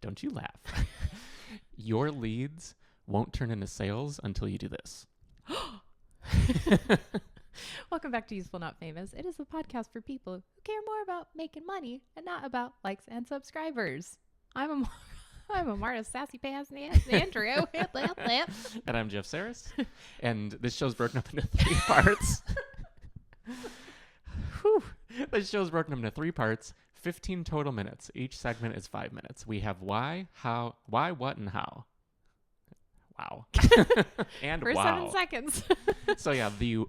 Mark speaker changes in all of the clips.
Speaker 1: Don't you laugh. Your leads won't turn into sales until you do this.
Speaker 2: Welcome back to Useful Not Famous. It is a podcast for people who care more about making money and not about likes and subscribers. I'm Amara Sassy Pants Andrew.
Speaker 1: And I'm Jeff Sarris. And this show's broken up into 3 parts. Whew. This show's broken up into 3 parts, 15 total minutes. Each segment is 5 minutes. We have why, how, why, what, and how. Wow. And
Speaker 2: for
Speaker 1: wow.
Speaker 2: 7 seconds.
Speaker 1: So yeah, the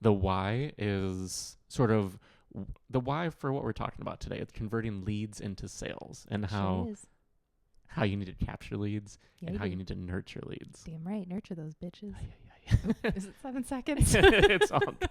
Speaker 1: why is sort of the why for what we're talking about today. It's converting leads into sales and how you need to capture leads and how you need to nurture leads.
Speaker 2: Damn right, nurture those bitches.
Speaker 1: Ay.
Speaker 2: Is it 7 seconds?
Speaker 1: It's all good.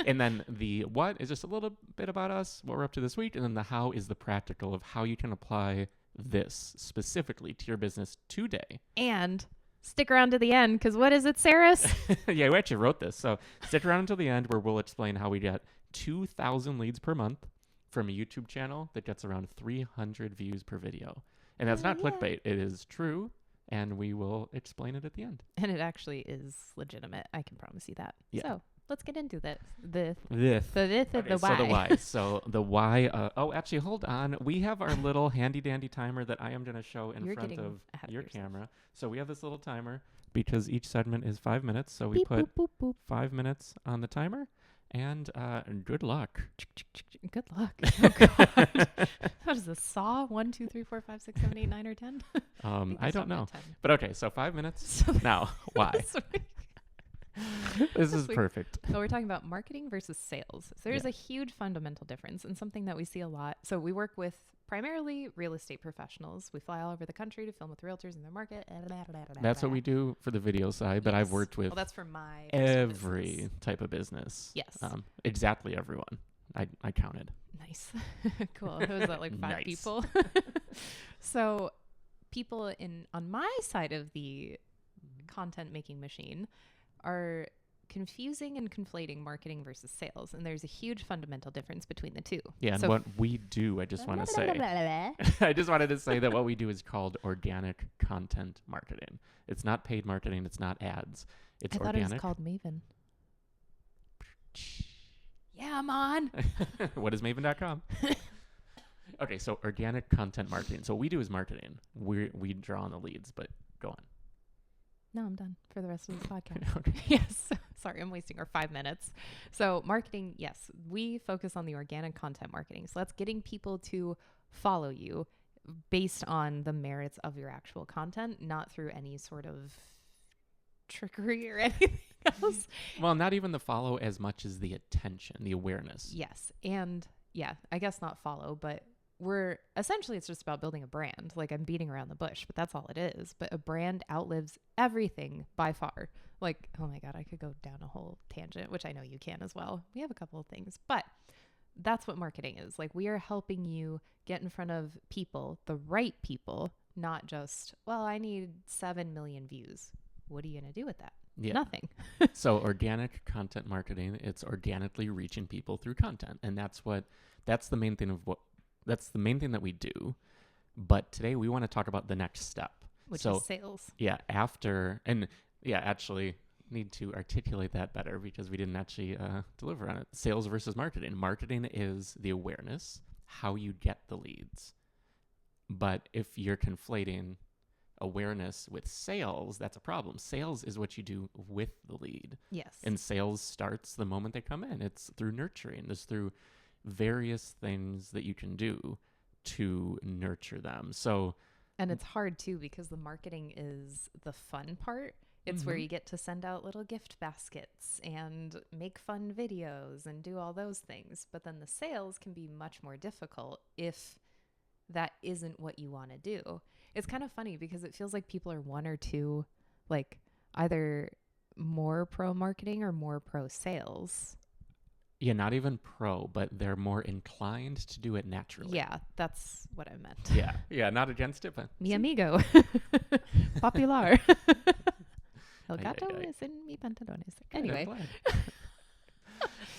Speaker 1: And then the what is just a little bit about us, what we're up to this week, and then the how is the practical of how you can apply this specifically to your business today.
Speaker 2: And stick around to the end, because what is it, Sarris?
Speaker 1: Yeah, we actually wrote this. So stick around until the end where we'll explain how we get 2,000 leads per month from a YouTube channel that gets around 300 views per video. And that's not clickbait. It is true. And we will explain it at the end.
Speaker 2: And it actually is legitimate. I can promise you that.
Speaker 1: Yeah.
Speaker 2: So let's get into this. The
Speaker 1: Okay,
Speaker 2: why.
Speaker 1: So the why. So the why. Actually, hold on. We have our little handy dandy timer that I am going to show in front of your camera. So we have this little timer because each segment is 5 minutes. So we put 5 minutes on the timer. And good luck.
Speaker 2: Good luck. Oh, God. What is this? Saw? 1, 2, 3, 4, 5, 6, 7, 8, 9, or 10?
Speaker 1: I don't know. But okay, so 5 minutes. Now, why? This is perfect.
Speaker 2: So we're talking about marketing versus sales. So there's a huge fundamental difference and something that we see a lot. So we work with primarily real estate professionals. We fly all over the country to film with realtors in their market.
Speaker 1: That's what we do for the video side, but I've worked with
Speaker 2: that's for my
Speaker 1: every
Speaker 2: business.
Speaker 1: Type of business.
Speaker 2: Yes.
Speaker 1: Exactly everyone. I counted.
Speaker 2: Nice. Cool. Who was that, like 5 people? So people on my side of the content making machine are confusing and conflating marketing versus sales. And there's a huge fundamental difference between the two.
Speaker 1: Yeah, and what we do, I just want to say, I just wanted to say that what we do is called organic content marketing. It's not paid marketing. It's not ads. It's organic.
Speaker 2: I thought it was called Maven. Yeah, I'm on.
Speaker 1: What is Maven.com? Okay, so organic content marketing. So what we do is marketing. We draw on the leads, but go on.
Speaker 2: No, I'm done for the rest of the podcast.
Speaker 1: Okay.
Speaker 2: Yes. Sorry, I'm wasting our 5 minutes. So marketing, yes, we focus on the organic content marketing. So that's getting people to follow you based on the merits of your actual content, not through any sort of trickery or anything else.
Speaker 1: Well, not even the follow as much as the attention, the awareness.
Speaker 2: Yes. And yeah, I guess not follow, but it's just about building a brand. Like, I'm beating around the bush, but that's all it is. But a brand outlives everything by far. Like, oh my God, I could go down a whole tangent, which I know you can as well. We have a couple of things, but that's what marketing is. Like, we are helping you get in front of people, the right people, not just, well, I need 7 million views. What are you going to do with that?
Speaker 1: Yeah.
Speaker 2: Nothing.
Speaker 1: So organic content marketing, it's organically reaching people through content. And that's the main thing that we do. But today we want to talk about the next step.
Speaker 2: Which is sales.
Speaker 1: Yeah. Actually need to articulate that better because we didn't actually deliver on it. Sales versus marketing. Marketing is the awareness, how you get the leads. But if you're conflating awareness with sales, that's a problem. Sales is what you do with the lead.
Speaker 2: Yes.
Speaker 1: And sales starts the moment they come in. It's through nurturing. It's through various things that you can do to nurture them.
Speaker 2: And it's hard too, because the marketing is the fun part. It's where you get to send out little gift baskets and make fun videos and do all those things. But then the sales can be much more difficult if that isn't what you want to do. It's kind of funny because it feels like people are one or two, like either more pro marketing or more pro sales.
Speaker 1: Yeah, not even pro, but they're more inclined to do it naturally.
Speaker 2: Yeah, that's what I meant.
Speaker 1: Yeah, not against it, but
Speaker 2: Mi amigo. Popular. El gato es en mi pantalones. Anyway.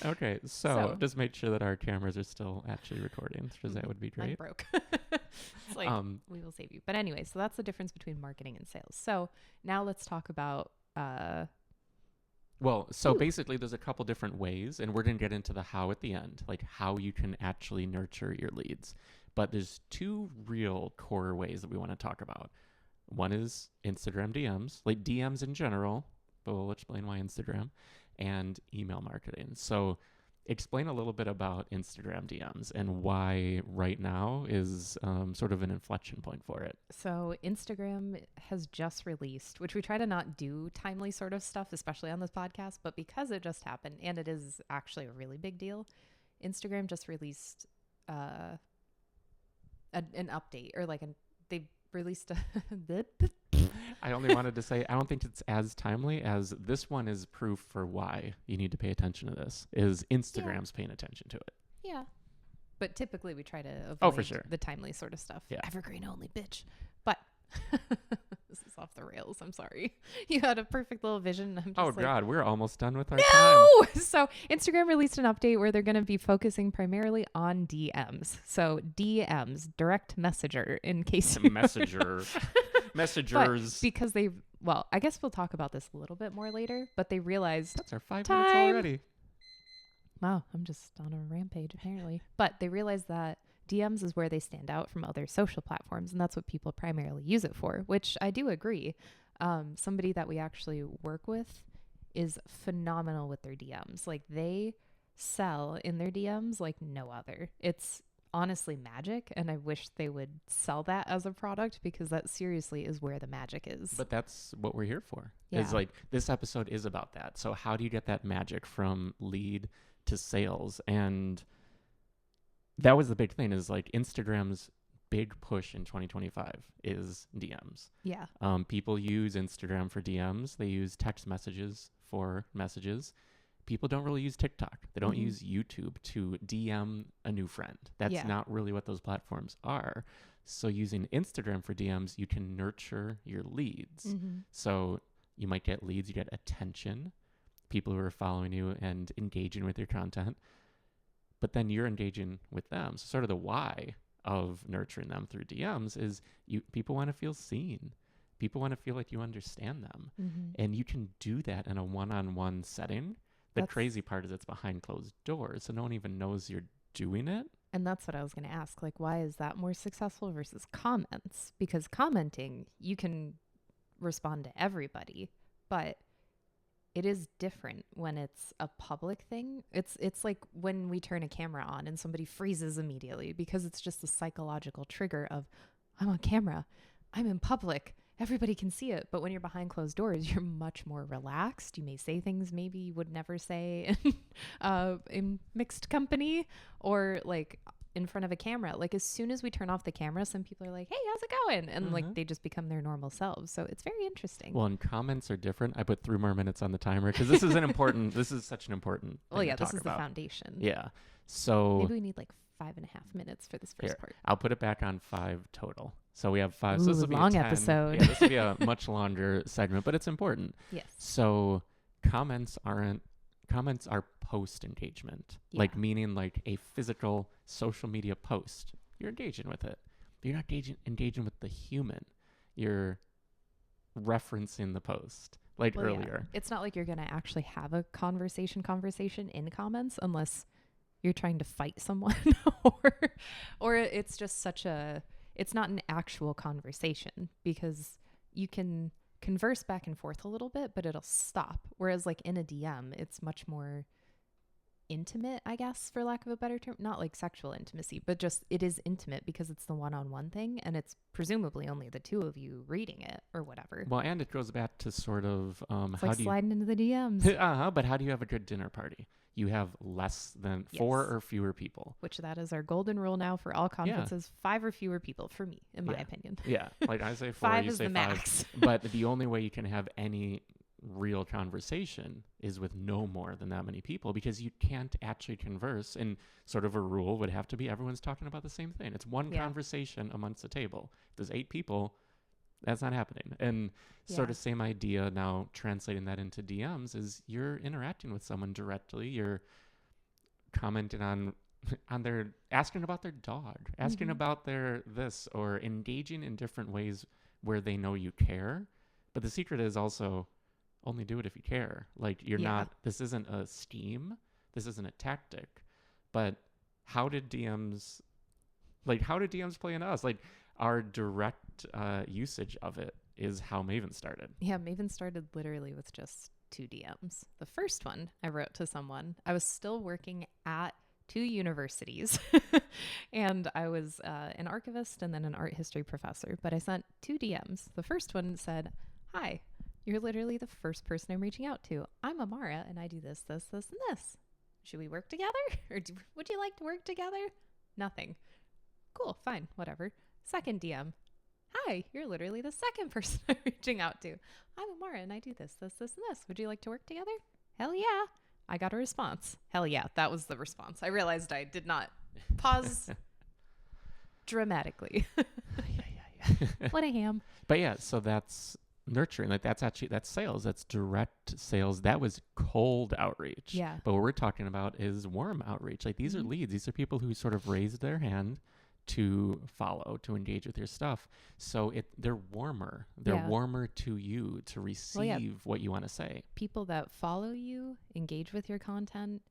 Speaker 1: Okay, so just make sure that our cameras are still actually recording, because that would be
Speaker 2: I'm
Speaker 1: great.
Speaker 2: broke. It's like, we will save you. But anyway, so that's the difference between marketing and sales. So now let's talk about
Speaker 1: Well, so basically there's a couple different ways, and we're going to get into the how at the end, like how you can actually nurture your leads. But there's two real core ways that we want to talk about. One is Instagram DMs, like DMs in general, but we'll explain why Instagram, and email marketing. So explain a little bit about Instagram DMs and why right now is sort of an inflection point for it.
Speaker 2: So Instagram has just released, which we try to not do timely sort of stuff, especially on this podcast, but because it just happened and it is actually a really big deal, Instagram just released an update, or like they released a
Speaker 1: I only wanted to say, I don't think it's as timely as this one is proof for why you need to pay attention to this, is Instagram's paying attention to it.
Speaker 2: Yeah. But typically we try to avoid
Speaker 1: for sure.
Speaker 2: the timely sort of stuff.
Speaker 1: Yeah.
Speaker 2: Evergreen only, bitch. But this is off the rails. I'm sorry. You had a perfect little vision. I'm just
Speaker 1: God, we're almost done with our time.
Speaker 2: No! So Instagram released an update where they're going to be focusing primarily on DMs. So DMs, direct messenger, in case
Speaker 1: Messengers.
Speaker 2: But because I guess we'll talk about this a little bit more later, but they realized
Speaker 1: that's our 5 minutes already.
Speaker 2: Wow, I'm just on a rampage apparently. But they realized that DMs is where they stand out from other social platforms, and that's what people primarily use it for, which I do agree. Somebody that we actually work with is phenomenal with their DMs. Like, they sell in their DMs like no other. It's honestly magic, and I wish they would sell that as a product, because that seriously is where the magic is.
Speaker 1: But that's what we're here for.
Speaker 2: Yeah.
Speaker 1: Is like, this episode is about that. So how do you get that magic from lead to sales? And that was the big thing, is like Instagram's big push in 2025 is DMs.
Speaker 2: Yeah.
Speaker 1: People use Instagram for DMs. They use text messages for messages. People don't really use TikTok. They don't use YouTube to DM a new friend. That's not really what those platforms are. So using Instagram for DMs, you can nurture your leads. So you might get leads, you get attention, people who are following you and engaging with your content, but then you're engaging with them. So sort of the why of nurturing them through DMs is people want to feel seen. People want to feel like you understand them. And you can do that in a one-on-one setting. The crazy part is it's behind closed doors, so no one even knows you're doing it.
Speaker 2: And that's what I was going to ask. Like, why is that more successful versus comments? Because commenting, you can respond to everybody, but it is different when it's a public thing. It's like when we turn a camera on and somebody freezes immediately, because it's just a psychological trigger of, I'm on camera, I'm in public, everybody can see it. But when you're behind closed doors, you're much more relaxed. You may say things maybe you would never say in mixed company, or like in front of a camera. Like, as soon as we turn off the camera, some people are like, hey, how's it going? And like, they just become their normal selves. So it's very interesting.
Speaker 1: Well, and comments are different. I put 3 more minutes on the timer because this is this is such an important thing
Speaker 2: this is
Speaker 1: about.
Speaker 2: The foundation.
Speaker 1: Yeah. So
Speaker 2: maybe we need like 5.5 minutes for this first part.
Speaker 1: I'll put it back on 5 total. So we have 5.
Speaker 2: Ooh,
Speaker 1: so this will be
Speaker 2: long
Speaker 1: a 10.
Speaker 2: episode.
Speaker 1: Yeah, this will be a much longer segment, but it's important.
Speaker 2: Yes.
Speaker 1: So comments are post engagement, like meaning like a physical social media post. You're engaging with it, but you're not engaging with the human. You're referencing the post earlier.
Speaker 2: Yeah. It's not like you're going to actually have a conversation in comments, unless you're trying to fight someone or it's just it's not an actual conversation, because you can converse back and forth a little bit, but it'll stop. Whereas like in a DM, it's much more intimate, I guess, for lack of a better term. Not like sexual intimacy, but just it is intimate because it's the one-on-one thing, and it's presumably only the two of you reading it or whatever.
Speaker 1: Well, and it goes back to sort of
Speaker 2: it's like sliding into the DMs.
Speaker 1: But how do you have a good dinner party? You have less than 4 or fewer people.
Speaker 2: Which that is our golden rule now for all conferences. 5 or fewer people for me, in my opinion.
Speaker 1: Yeah. Like I say 4,
Speaker 2: 5
Speaker 1: you
Speaker 2: is
Speaker 1: say
Speaker 2: the
Speaker 1: 5.
Speaker 2: max.
Speaker 1: But the only way you can have any real conversation is with no more than that many people, because you can't actually converse. And sort of a rule would have to be everyone's talking about the same thing. It's one conversation amongst the table. If there's 8 people, That's not happening. And sort
Speaker 2: Yeah.
Speaker 1: of same idea now translating that into DMs is you're interacting with someone directly. You're commenting on their asking about their dog, asking
Speaker 2: Mhm.
Speaker 1: about their this or engaging in different ways where they know you care. But the secret is also only do it if you care. Like you're
Speaker 2: Yeah.
Speaker 1: not this isn't a scheme. This isn't a tactic. But how did DMs play in us? Like our direct usage of it is how Maven started.
Speaker 2: Yeah, Maven started literally with just 2 DMs. The first one I wrote to someone. I was still working at 2 universities and I was an archivist and then an art history professor, but I sent 2 DMs. The first one said, "Hi, you're literally the first person I'm reaching out to. I'm Amara and I do this, this, this, and this. Should we work together? Or would you like to work together?" Nothing. Cool, fine, whatever. Second DM. "Hi, you're literally the second person I'm reaching out to. I'm Amara and I do this, this, this, and this. Would you like to work together?" Hell yeah. I got a response. Hell yeah. That was the response. I realized I did not pause dramatically.
Speaker 1: Yeah.
Speaker 2: What a ham.
Speaker 1: But yeah, so that's nurturing. Like that's sales. That's direct sales. That was cold outreach.
Speaker 2: Yeah.
Speaker 1: But what we're talking about is warm outreach. Like these are leads. These are people who sort of raised their hand to follow, to engage with your stuff. So they're warmer. They're warmer to you to receive what you want to say.
Speaker 2: People that follow you, engage with your content,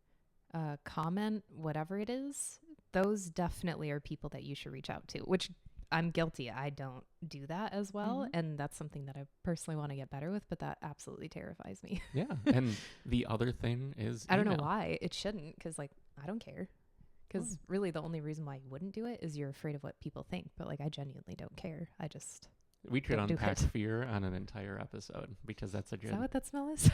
Speaker 2: comment, whatever it is, those definitely are people that you should reach out to, which I'm guilty. I don't do that as well. And that's something that I personally want to get better with, but that absolutely terrifies me.
Speaker 1: Yeah. And the other thing is
Speaker 2: I don't know why it shouldn't, because like, I don't care. Because really the only reason why you wouldn't do it is you're afraid of what people think. But like, I genuinely don't care. I just
Speaker 1: we could
Speaker 2: don't do
Speaker 1: unpack
Speaker 2: it.
Speaker 1: fear on an entire episode because that's a good.
Speaker 2: Is that what that smell is?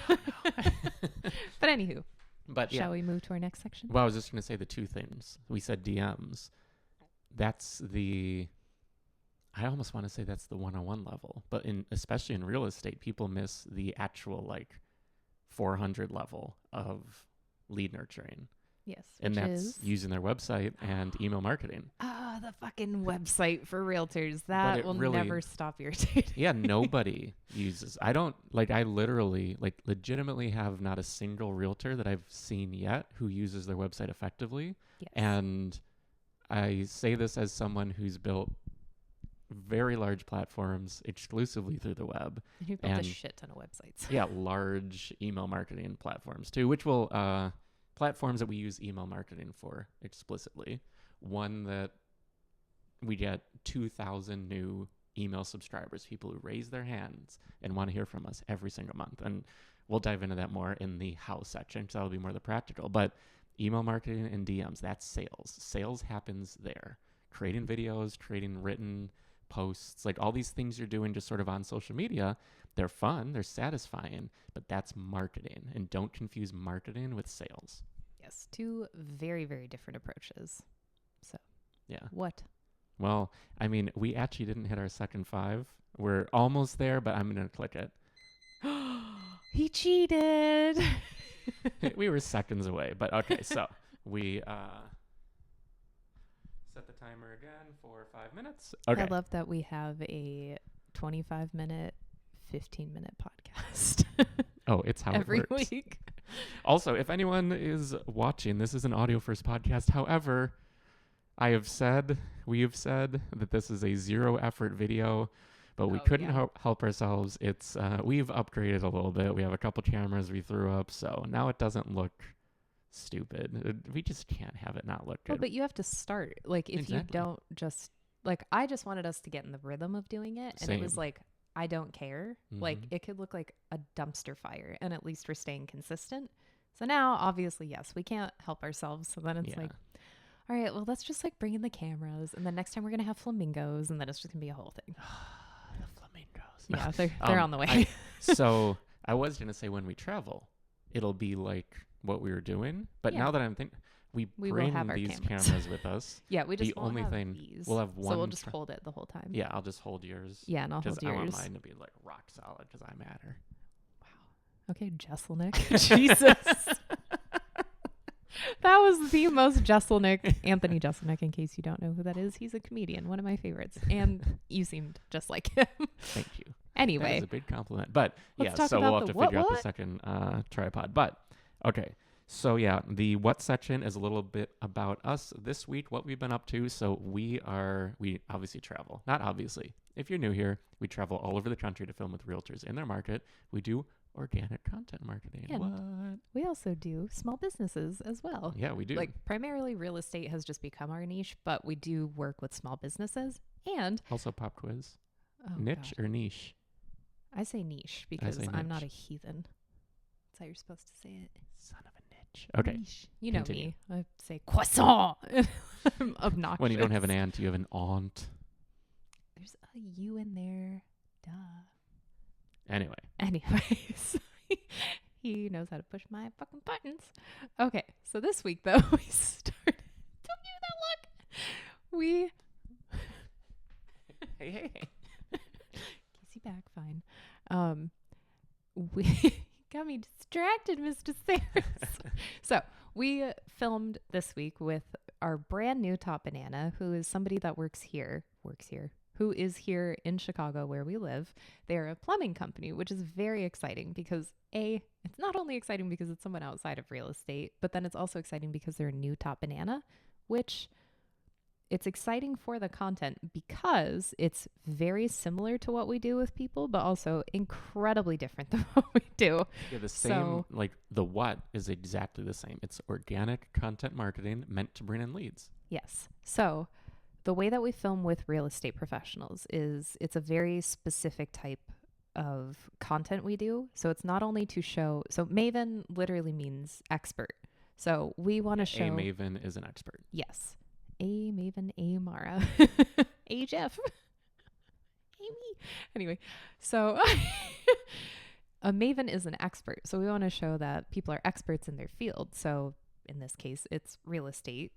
Speaker 2: But anywho,
Speaker 1: but
Speaker 2: shall we move to our next section?
Speaker 1: Well, I was just going to say the two things. We said DMs. That's I almost want to say that's the 101 level. But especially in real estate, people miss the actual like 400 level of lead nurturing.
Speaker 2: Yes.
Speaker 1: And that's using their website and email marketing.
Speaker 2: The fucking website for realtors. That will
Speaker 1: really,
Speaker 2: never stop irritating.
Speaker 1: Yeah, nobody uses. I literally, legitimately have not a single realtor that I've seen yet who uses their website effectively.
Speaker 2: Yes.
Speaker 1: And I say this as someone who's built very large platforms exclusively through the web.
Speaker 2: You built a shit ton of websites.
Speaker 1: Yeah, large email marketing platforms too, which will platforms that we use email marketing for explicitly. One that we get 2,000 new email subscribers, people who raise their hands and want to hear from us every single month. And we'll dive into that more in the how section, so that'll be more the practical. But email marketing and DMs, that's sales. Sales happens there. Creating videos, creating written posts, like all these things you're doing just sort of on social media, they're fun, they're satisfying, but that's marketing. And don't confuse marketing with sales.
Speaker 2: Yes, 2 very, very different approaches. So,
Speaker 1: yeah.
Speaker 2: What?
Speaker 1: Well, I mean, we actually didn't hit our second 5. We're almost there, but I'm going to click it.
Speaker 2: He cheated.
Speaker 1: We were seconds away, but okay, so we set the timer again for 5 minutes. Okay.
Speaker 2: I love that we have a 25-minute, 15-minute podcast.
Speaker 1: Oh, it's how
Speaker 2: every
Speaker 1: it works.
Speaker 2: week.
Speaker 1: Also, if anyone is watching, this is an audio first podcast. However, we have said that this is a 0 effort video, but we couldn't help ourselves. It's we've upgraded a little bit. We have a couple cameras we threw up, so now it doesn't look stupid. We just can't have it not look good.
Speaker 2: Well, but you have to start. Like, if you don't just, like, I just wanted us to get in the rhythm of doing it. And it was like, I don't care. Like, it could look like a dumpster fire, and at least we're staying consistent. So now, obviously, yes, we can't help ourselves. So then it's like, all right, well, let's just like bring in the cameras, and then next time we're gonna have flamingos, and then it's just gonna be a whole thing.
Speaker 1: The flamingos.
Speaker 2: Yeah, they're on the way.
Speaker 1: So I was gonna say when we travel, it'll be like what we were doing, but now that I'm thinking, we bring
Speaker 2: have our
Speaker 1: these
Speaker 2: cameras
Speaker 1: with us.
Speaker 2: Yeah, we just
Speaker 1: the only thing
Speaker 2: these,
Speaker 1: we'll have one.
Speaker 2: so we'll just hold it the whole time.
Speaker 1: Yeah, I'll just hold yours.
Speaker 2: Yeah, and I'll hold yours.
Speaker 1: I want mine to be like rock solid because I matter.
Speaker 2: Wow. Okay, Jesselnick. Jesus. That was the most Jeselnik, Anthony Jeselnik, in case you don't know who that is. He's a comedian, one of my favorites. And you seemed just like him.
Speaker 1: Thank you.
Speaker 2: Anyway.
Speaker 1: That is a big compliment. But
Speaker 2: Let's
Speaker 1: yeah,
Speaker 2: talk
Speaker 1: so
Speaker 2: about
Speaker 1: we'll have
Speaker 2: the
Speaker 1: to figure out
Speaker 2: what?
Speaker 1: the second tripod. But okay. So yeah, the what section is a little bit about us this week, what we've been up to. So we obviously travel. Not obviously. If you're new here, we travel all over the country to film with realtors in their market. We do organic content marketing.
Speaker 2: And
Speaker 1: what?
Speaker 2: we also do small businesses as well.
Speaker 1: Yeah, we do.
Speaker 2: Like primarily real estate has just become our niche, but we do work with small businesses and
Speaker 1: Also pop quiz.
Speaker 2: oh
Speaker 1: Niche
Speaker 2: God.
Speaker 1: or niche?
Speaker 2: I say niche because
Speaker 1: say
Speaker 2: I'm not a
Speaker 1: niche.
Speaker 2: heathen. That's how you're supposed to say it.
Speaker 1: Son of a niche. Okay.
Speaker 2: Niche. You know
Speaker 1: Continue.
Speaker 2: me. I say croissant. I'm obnoxious.
Speaker 1: When you don't have an aunt, you have an aunt.
Speaker 2: There's a U in there. Duh.
Speaker 1: Anyway.
Speaker 2: Anyways, he knows how to push my fucking buttons. Okay, so this week though we started. Don't give me that look. We.
Speaker 1: Hey.
Speaker 2: Casey back, fine. We got me distracted, Mr. Sarris. So we filmed this week with our brand new top banana, who is somebody that works here, who is here in Chicago where we live. They're a plumbing company, which is very exciting because it's not only exciting because it's someone outside of real estate, but then it's also exciting because they're a new top banana, which it's exciting for the content because it's very similar to what we do with people, but also incredibly different than what we do.
Speaker 1: Yeah, the same, like the what is exactly the same. It's organic content marketing meant to bring in leads.
Speaker 2: Yes. So the way that we film with real estate professionals is it's a very specific type of content we do. So it's not only to show, so Maven literally means expert. So we want to show.
Speaker 1: A Maven is an expert.
Speaker 2: Yes. A Maven, A Amara, A Jeff, Amy. Anyway, so a Maven is an expert. So we want to show that people are experts in their field. So in this case, it's real estate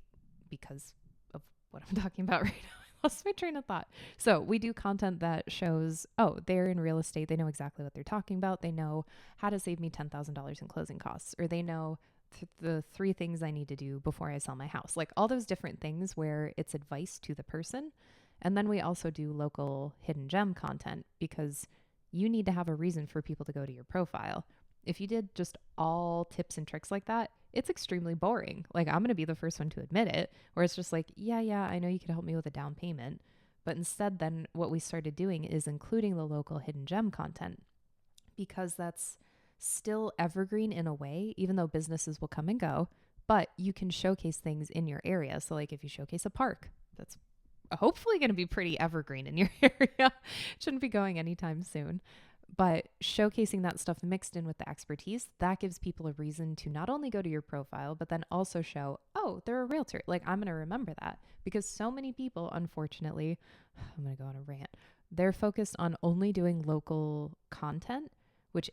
Speaker 2: because of what I'm talking about right now. I lost my train of thought. So we do content that shows, oh, they're in real estate. They know exactly what they're talking about. They know how to save me $10,000 in closing costs, or they know the 3 things I need to do before I sell my house. Like all those different things where it's advice to the person. And then we also do local hidden gem content because you need to have a reason for people to go to your profile. If you did just all tips and tricks like that, it's extremely boring. Like I'm going to be the first one to admit it, where it's just like, yeah, I know you could help me with a down payment. But instead, then what we started doing is including the local hidden gem content because that's still evergreen in a way, even though businesses will come and go, but you can showcase things in your area. So like if you showcase a park, that's hopefully going to be pretty evergreen in your area. Shouldn't be going anytime soon. But showcasing that stuff mixed in with the expertise, that gives people a reason to not only go to your profile, but then also show, oh, they're a realtor. Like I'm going to remember that because so many people, unfortunately, I'm going to go on a rant. They're focused on only doing local content, which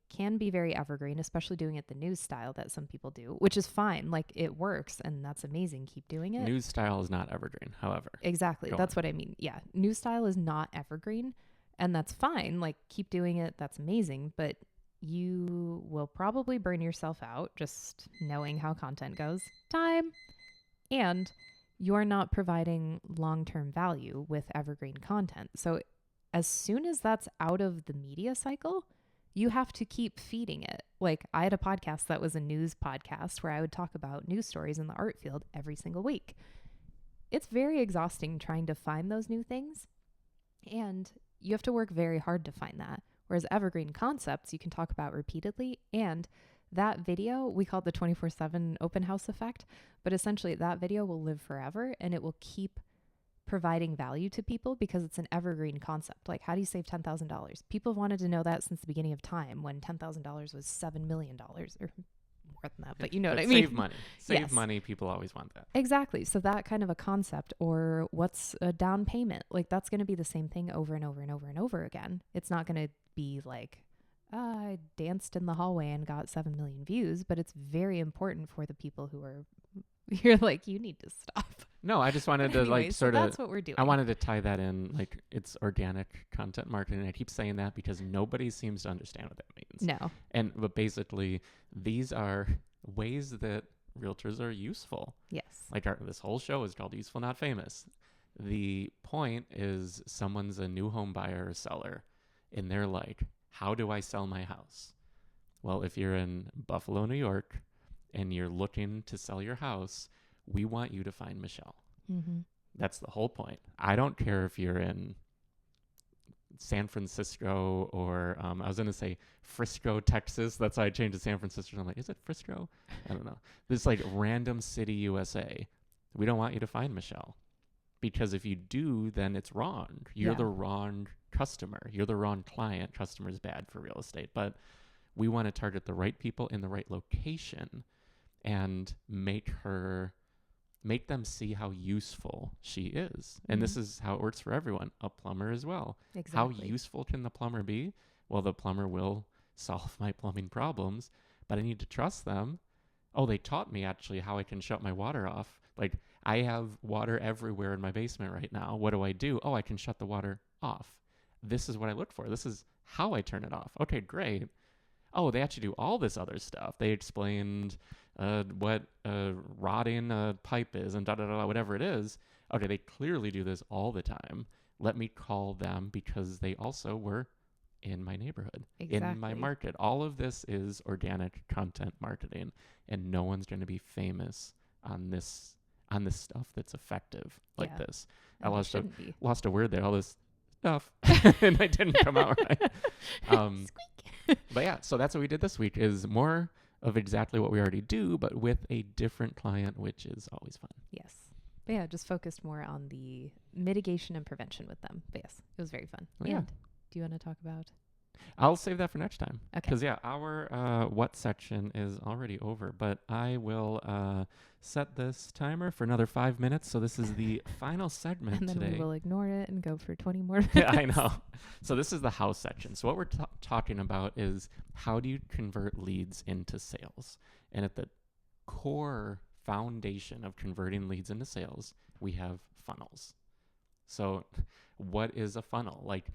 Speaker 2: can be very evergreen, especially doing it the news style that some people do, which is fine. Like it works and that's amazing. Keep doing it.
Speaker 1: News style is not evergreen, however.
Speaker 2: Exactly. That's what I mean. Yeah. News style is not evergreen and that's fine. Like keep doing it. That's amazing. But you will probably burn yourself out just knowing how content goes. Time. And you're not providing long-term value with evergreen content. So as soon as that's out of the media cycle, you have to keep feeding it. Like I had a podcast that was a news podcast where I would talk about news stories in the art field every single week. It's very exhausting trying to find those new things. And you have to work very hard to find that. Whereas evergreen concepts, you can talk about repeatedly. And that video, we call it the 24/7 open house effect. But essentially that video will live forever and it will keep providing value to people because it's an evergreen concept. Like how do you save $10,000? People wanted to know that since the beginning of time when $10,000 was $7 million or more than that, but you know what I mean?
Speaker 1: Save money. People always want that.
Speaker 2: Exactly. So that kind of a concept, or what's a down payment? Like that's going to be the same thing over and over and over and over again. It's not going to be like, I danced in the hallway and got 7 million views, but it's very important for the people who are, you're like, you need to stop.
Speaker 1: No, I just wanted to
Speaker 2: Anyways,
Speaker 1: sort of,
Speaker 2: that's what we're doing.
Speaker 1: I wanted to tie that in, like it's organic content marketing. I keep saying that because nobody seems to understand what that means.
Speaker 2: No.
Speaker 1: But basically these are ways that realtors are useful.
Speaker 2: Yes.
Speaker 1: Like this whole show is called Useful Not Famous. The point is someone's a new home buyer or seller, and they're like, how do I sell my house? Well, if you're in Buffalo, New York, and you're looking to sell your house, we want you to find Michelle.
Speaker 2: Mm-hmm.
Speaker 1: That's the whole point. I don't care if you're in San Francisco or I was going to say Frisco, Texas. That's why I changed to San Francisco. I'm like, is it Frisco? I don't know. This like random city, USA. We don't want you to find Michelle. Because if you do, then it's wrong. You're the wrong customer. You're the wrong client. Customer is bad for real estate. But we want to target the right people in the right location and make them see how useful she is. And this is how it works for everyone. A plumber as well.
Speaker 2: Exactly.
Speaker 1: How useful can the plumber be? Well, the plumber will solve my plumbing problems, but I need to trust them. Oh, they taught me actually how I can shut my water off. Like, I have water everywhere in my basement right now. What do? Oh, I can shut the water off. This is what I look for. This is how I turn it off. Okay, great. Oh, they actually do all this other stuff. They explained what rotting a pipe is and whatever it is. Okay, they clearly do this all the time. Let me call them because they also were in my neighborhood, in my market. All of this is organic content marketing, and no one's going to be famous on this stuff that's effective like this. I lost a word there. All this stuff, and I didn't come out right. But yeah, so that's what we did this week. Is more of exactly what we already do, but with a different client, which is always fun.
Speaker 2: Yes. But yeah, just focused more on the mitigation and prevention with them. But yes, it was very fun.
Speaker 1: Yeah.
Speaker 2: And do you want to talk about?
Speaker 1: I'll save that for next time.
Speaker 2: Okay.
Speaker 1: Because, our what section is already over, but I will set this timer for another 5 minutes. So this is the final segment
Speaker 2: and then
Speaker 1: today.
Speaker 2: we will ignore it and go for 20 more minutes.
Speaker 1: Yeah, I know. So this is the house section. So what we're talking about is how do you convert leads into sales? And at the core foundation of converting leads into sales, we have funnels. So what is a funnel? Like,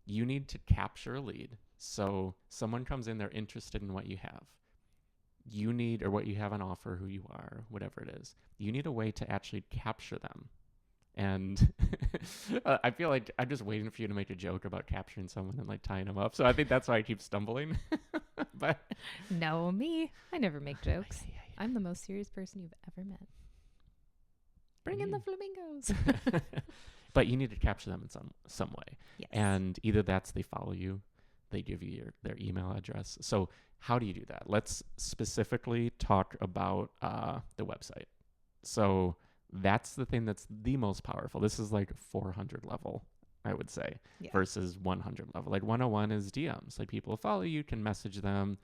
Speaker 1: you need to capture a lead. So someone comes in, they're interested in what you have. You need, or what you have on offer, who you are, whatever it is. You need a way to actually capture them. And I feel like I'm just waiting for you to make a joke about capturing someone and like tying them up. So I think that's why I keep stumbling. But
Speaker 2: no, me. I never make jokes. I'm the most serious person you've ever met. Bring in the flamingos.
Speaker 1: But you need to capture them in some way.
Speaker 2: Yes.
Speaker 1: And either that's they follow you, they give you their email address. So how do you do that? Let's specifically talk about the website. So that's the thing that's the most powerful. This is like 400 level, I would say, versus 100 level. Like 101 is DMs. Like people follow you, can message them,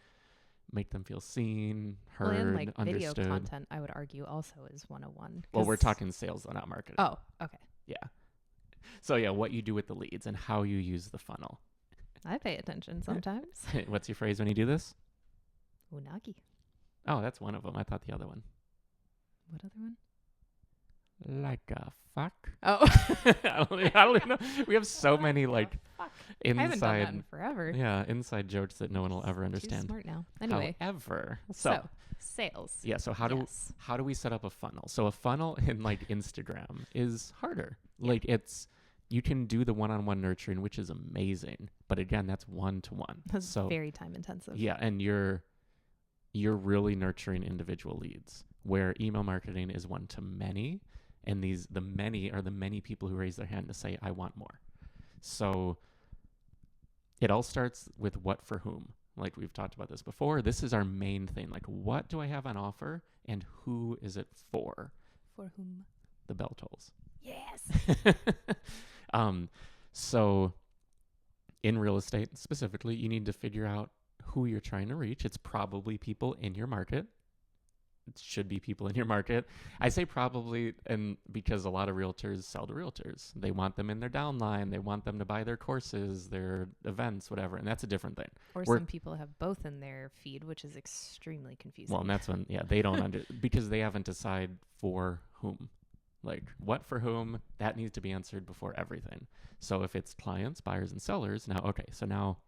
Speaker 1: make them feel seen, heard,
Speaker 2: and like
Speaker 1: understood.
Speaker 2: Video content, I would argue, also is 101.
Speaker 1: Well, we're talking sales, though, not marketing.
Speaker 2: Oh, okay.
Speaker 1: Yeah. So yeah, what you do with the leads and how you use the funnel.
Speaker 2: I pay attention sometimes.
Speaker 1: What's your phrase when you do this?
Speaker 2: Unagi.
Speaker 1: Oh, that's one of them. I thought the other one.
Speaker 2: What other one?
Speaker 1: Like a fuck.
Speaker 2: Oh.
Speaker 1: I don't even know. We have so many like inside.
Speaker 2: I haven't done that in forever.
Speaker 1: Yeah, inside jokes that no one will ever understand.
Speaker 2: Too smart now. Anyway.
Speaker 1: However,
Speaker 2: so sales.
Speaker 1: Yeah. So how do we set up a funnel? So a funnel in like Instagram is harder. Like you can do the one-on-one nurturing, which is amazing, but again, that's one-to-one.
Speaker 2: That's very time intensive.
Speaker 1: Yeah, and you're really nurturing individual leads. Where email marketing is one-to-many, and the many are the many people who raise their hand to say, I want more. So it all starts with what for whom. Like we've talked about this before. This is our main thing. Like, what do I have on offer and who is it for?
Speaker 2: For whom?
Speaker 1: The bell tolls.
Speaker 2: Yes.
Speaker 1: So in real estate specifically, you need to figure out who you're trying to reach. It's probably people in your market. It should be people in your market. I say probably, and because a lot of realtors sell to realtors. They want them in their downline. They want them to buy their courses, their events, whatever. And that's a different thing.
Speaker 2: Or some people have both in their feed, which is extremely confusing.
Speaker 1: Well, and that's when, they don't because they haven't decided for whom. Like what for whom, that needs to be answered before everything. So if it's clients, buyers, and sellers, now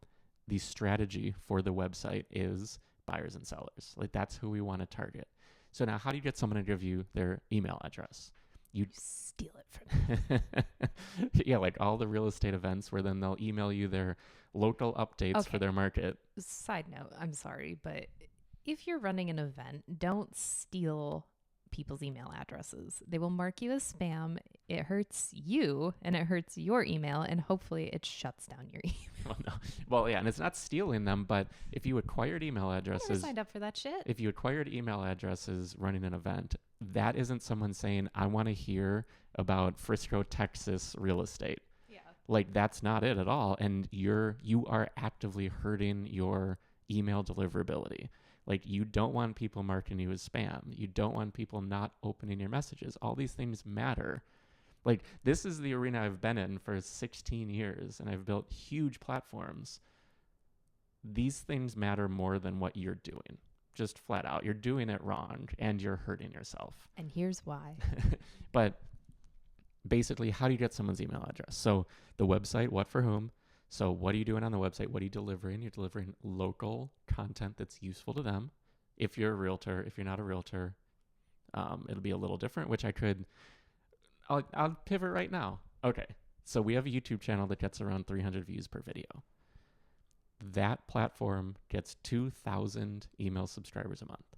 Speaker 1: the strategy for the website is buyers and sellers. Like that's who we want to target. So now how do you get someone to give you their email address?
Speaker 2: You steal it from them.
Speaker 1: Yeah, like all the real estate events where then they'll email you their local updates for their market.
Speaker 2: Side note, I'm sorry, but if you're running an event, don't steal people's email addresses. They will mark you as spam. It hurts you and it hurts your email, and hopefully it shuts down your email.
Speaker 1: Well, no. Well, yeah, and it's not stealing them, but if you acquired email
Speaker 2: I never
Speaker 1: addresses,
Speaker 2: signed up for that shit.
Speaker 1: if you acquired email addresses running an event, that isn't someone saying, I want to hear about Frisco, Texas real estate.
Speaker 2: Yeah.
Speaker 1: Like, that's not it at all. And you are actively hurting your email deliverability. Like, you don't want people marking you as spam. You don't want people not opening your messages. All these things matter. Like, this is the arena I've been in for 16 years, and I've built huge platforms. These things matter more than what you're doing. Just flat out. You're doing it wrong, and you're hurting yourself.
Speaker 2: And here's why.
Speaker 1: But basically, how do you get someone's email address? So the website, what for whom? So what are you doing on the website? What are you delivering? You're delivering local content that's useful to them. If you're a realtor, if you're not a realtor, it'll be a little different, which I'll pivot right now. Okay. So we have a YouTube channel that gets around 300 views per video. That platform gets 2,000 email subscribers a month.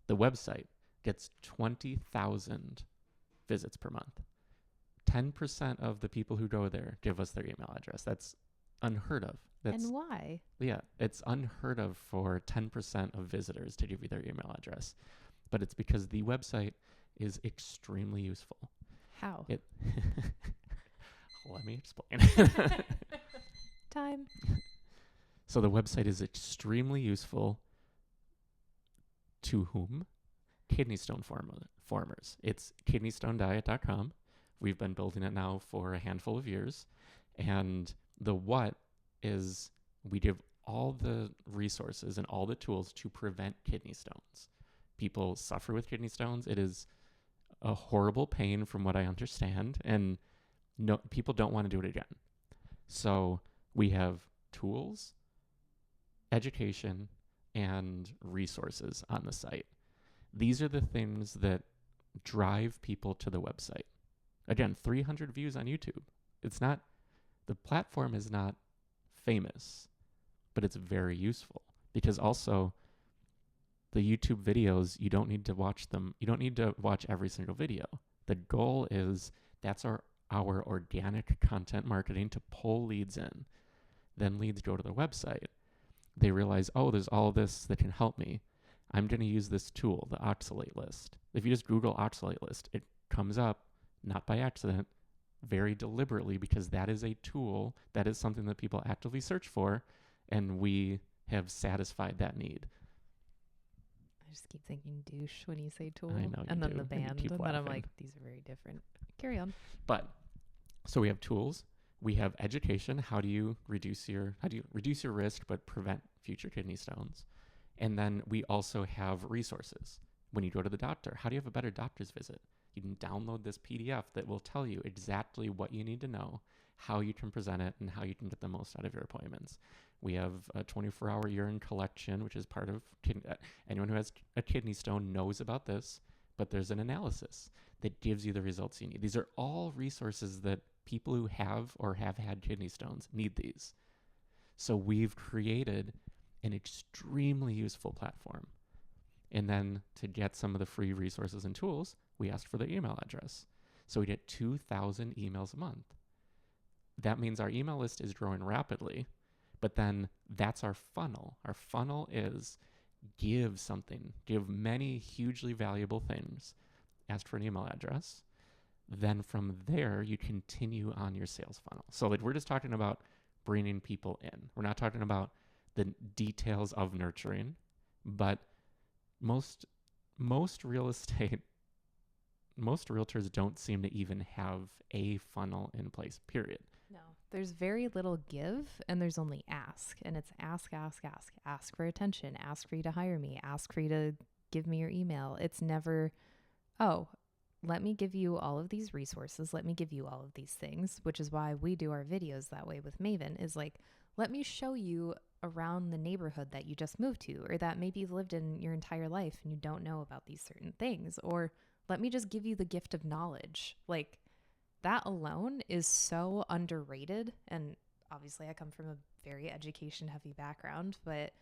Speaker 1: The website gets 20,000 visits per month. 10% of the people who go there give us their email address. That's unheard of.
Speaker 2: And why?
Speaker 1: Yeah, it's unheard of for 10% of visitors to give you their email address. But it's because the website is extremely useful.
Speaker 2: How?
Speaker 1: Let me explain.
Speaker 2: Time.
Speaker 1: So the website is extremely useful to whom? Kidney stone formers. It's kidneystonediet.com. We've been building it now for a handful of years. And the what is we give all the resources and all the tools to prevent kidney stones. People suffer with kidney stones. It is a horrible pain from what I understand. And no, people don't want to do it again. So we have tools, education, and resources on the site. These are the things that drive people to the website. Again, 300 views on YouTube. The platform is not famous, but it's very useful because also the YouTube videos, you don't need to watch them. You don't need to watch every single video. The goal is that's our organic content marketing to pull leads in. Then leads go to the website. They realize, oh, there's all this that can help me. I'm going to use this tool, the oxalate list. If you just Google oxalate list, it comes up, not by accident, very deliberately, because that is a tool, that is something that people actively search for, and we have satisfied that need.
Speaker 2: I just keep thinking douche when you say tool.
Speaker 1: I know,
Speaker 2: and then
Speaker 1: do.
Speaker 2: the band.
Speaker 1: Keep
Speaker 2: And then I'm
Speaker 1: laughing.
Speaker 2: like, these are very different. Carry on.
Speaker 1: But so we have tools, we have education. How do you reduce your risk but prevent future kidney stones? And then we also have resources. When you go to the doctor, how do you have a better doctor's visit? You can download this PDF that will tell you exactly what you need to know, how you can present it, and how you can get the most out of your appointments. We have a 24-hour urine collection, which is part of anyone who has a kidney stone knows about this, but there's an analysis that gives you the results you need. These are all resources that people who have or have had kidney stones need these. So we've created an extremely useful platform. And then to get some of the free resources and tools, we asked for their email address. So we get 2,000 emails a month. That means our email list is growing rapidly, but then that's our funnel. Our funnel is give many hugely valuable things, ask for an email address. Then from there, you continue on your sales funnel. So like we're just talking about bringing people in. We're not talking about the details of nurturing, but most real estate, most realtors don't seem to even have a funnel in place, period.
Speaker 2: No, there's very little give and there's only ask. And it's ask. Ask for attention. Ask for you to hire me. Ask for you to give me your email. It's never, oh, let me give you all of these resources. Let me give you all of these things, which is why we do our videos that way with Maven, is like, let me show you around the neighborhood that you just moved to, or that maybe you've lived in your entire life and you don't know about these certain things, or let me just give you the gift of knowledge. Like, that alone is so underrated. And obviously I come from a very education heavy background, but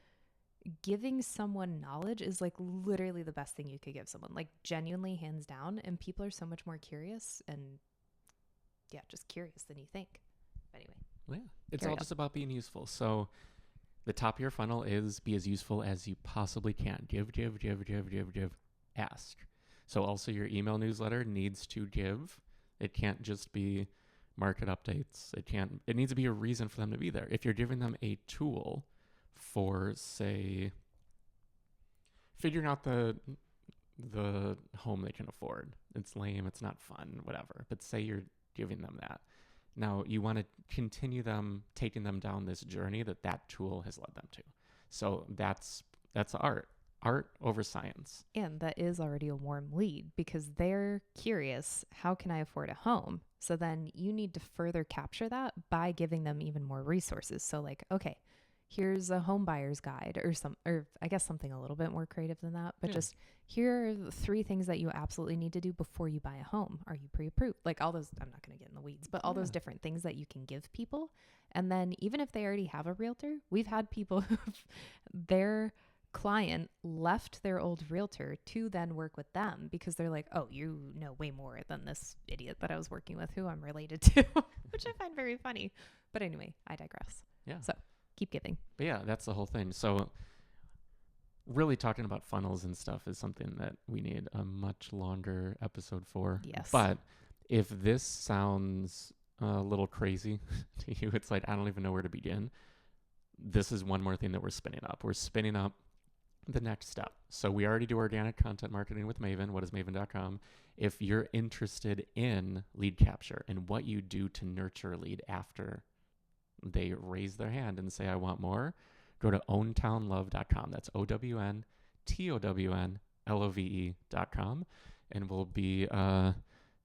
Speaker 2: giving someone knowledge is like literally the best thing you could give someone, like genuinely, hands down. And people are so much more curious and just curious than you think. But anyway,
Speaker 1: Well, yeah, it's all just about being useful. So the top of your funnel is be as useful as you possibly can. Give, ask. So also your email newsletter needs to give. It can't just be market updates. It needs to be a reason for them to be there. If you're giving them a tool for, say, figuring out the home they can afford, it's lame, it's not fun, whatever. But say you're giving them that. Now you want to continue taking them down this journey that tool has led them to. So that's art over science.
Speaker 2: And that is already a warm lead because they're curious, how can I afford a home? So then you need to further capture that by giving them even more resources. So like, okay, here's a home buyer's guide or I guess something a little bit more creative than that, but just here are the 3 things that you absolutely need to do before you buy a home. Are you pre-approved? Like all those, I'm not going to get in the weeds, but all those different things that you can give people. And then even if they already have a realtor, we've had people who their client left their old realtor to then work with them because they're like, oh, you know way more than this idiot that I was working with who I'm related to, which I find very funny. But anyway, I digress.
Speaker 1: Yeah.
Speaker 2: So keep giving.
Speaker 1: But yeah, that's the whole thing. So really talking about funnels and stuff is something that we need a much longer episode for.
Speaker 2: Yes.
Speaker 1: But if this sounds a little crazy to you, it's like, I don't even know where to begin. This is one more thing that we're spinning up. We're spinning up the next step. So we already do organic content marketing with Maven. What is Maven.com? If you're interested in lead capture and what you do to nurture a lead after they raise their hand and say, I want more, go to owntownlove.com. That's OWNTOWNLOVE.com. And we'll be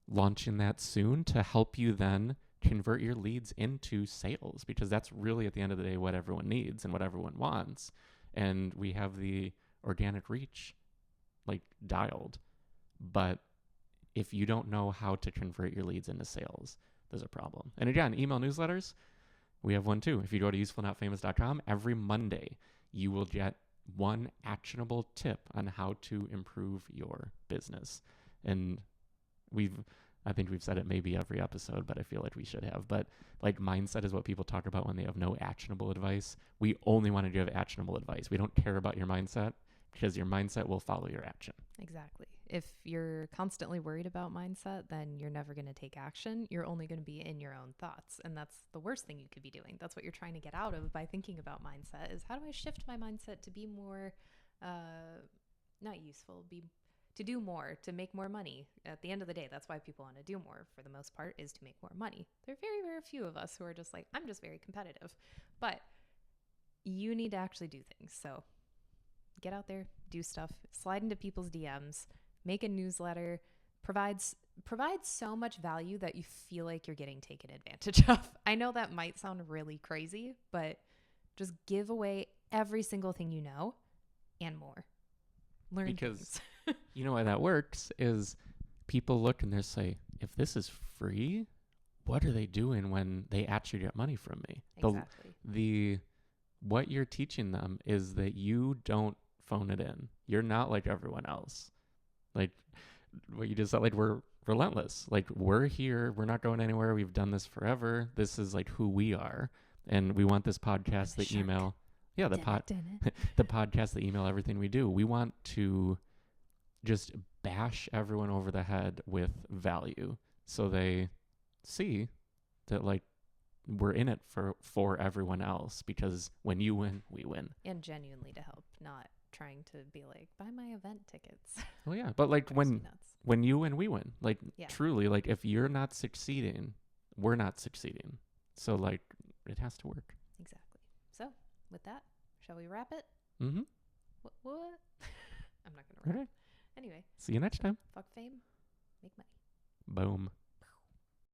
Speaker 1: launching that soon to help you then convert your leads into sales, because that's really at the end of the day what everyone needs and what everyone wants. And we have the organic reach like dialed. But if you don't know how to convert your leads into sales, there's a problem. And again, email newsletters, we have one too. If you go to usefulnotfamous.com, every Monday you will get one actionable tip on how to improve your business. And I think we've said it maybe every episode, but I feel like we should have. But like mindset is what people talk about when they have no actionable advice. We only want to give actionable advice. We don't care about your mindset because your mindset will follow your action.
Speaker 2: Exactly. If you're constantly worried about mindset, then you're never going to take action. You're only going to be in your own thoughts. And that's the worst thing you could be doing. That's what you're trying to get out of by thinking about mindset is, how do I shift my mindset to be more, not useful, to do more, to make more money. At the end of the day, that's why people want to do more for the most part, is to make more money. There are very, very few of us who are just like, I'm just very competitive. But you need to actually do things. So get out there, do stuff, slide into people's DMs, make a newsletter, provides so much value that you feel like you're getting taken advantage of. I know that might sound really crazy, but just give away every single thing you know and more. Learn
Speaker 1: because you know why that works is people look and they say, if this is free, what are they doing when they actually get money from me?
Speaker 2: Exactly.
Speaker 1: What you're teaching them is that you don't phone it in. You're not like everyone else. Like what you just said, like we're relentless. Like we're here. We're not going anywhere. We've done this forever. This is like who we are. And we want this podcast, the email. Yeah, the podcast, the email, everything we do. We want to just bash everyone over the head with value so they see that like we're in it for everyone else, because when you win, we win.
Speaker 2: And genuinely to help, not trying to be like, buy my event tickets.
Speaker 1: Well, yeah, but like when you win, we win. Like truly, like if you're not succeeding, we're not succeeding. So like it has to work.
Speaker 2: Exactly. So with that, shall we wrap it?
Speaker 1: Mm-hmm.
Speaker 2: What? I'm not going to wrap.
Speaker 1: All right.
Speaker 2: Anyway.
Speaker 1: See you next time.
Speaker 2: Fuck fame. Make money.
Speaker 1: Boom.